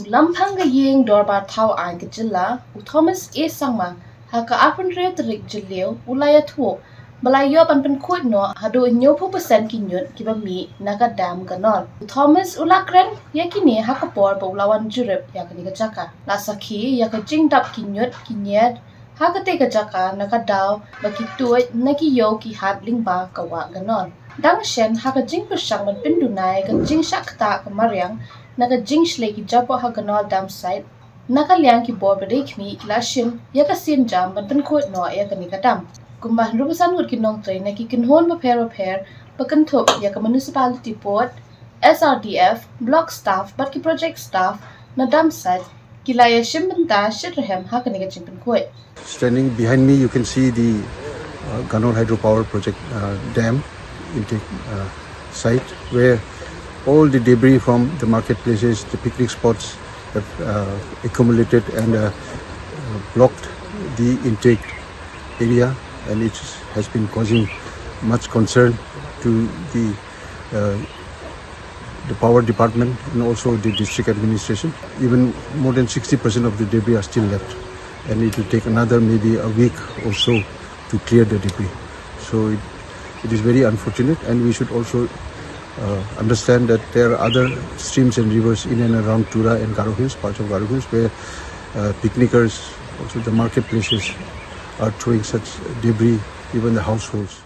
Ulampang gayeng dorbar tau ang kejela, Thomas A. Sangma, haka apun retorik jeleu, ulaya tuo, Malayo pan Pnnkhuid no Haduh 90% ki Niut ki bami naga dam Ganol. Thomas ulakren yakini hakapor ba ulawan jurip yakani kajaka. Lasaki yakajing dap ki Niut ki nyed hakate kajaka naga daw baki tuit naki yo ki hat lingba kawa Ganol. Dang shen hakajing persang man pindunai kajing shakta kamaryang naga jing shle ki japo ha Ganol dam site naga liang ki bor bedekmi lashin yakasin jam man Pnnkhuid no yakani kadam. Kumbah rubusan wud kinong train na kikinhon paper pakantup ya ka municipality board, SRDF, block staff, bat ki project staff na dam site kilaya shimbenta shitrahem ha kaniga Pnnkhuid. Standing behind me, you can see the Ganol hydropower project dam intake site where all the debris from the marketplaces, the picnic spots have accumulated and blocked the intake area, and it has been causing much concern to the power department and also the district administration. Even more than 60% of the debris are still left, and it will take another maybe a week or so to clear the debris. So it is very unfortunate, and we should also understand that there are other streams and rivers in and around Tura and Garo Hills, parts of Garo Hills, where picnickers, also the marketplaces, are throwing such debris, even the households.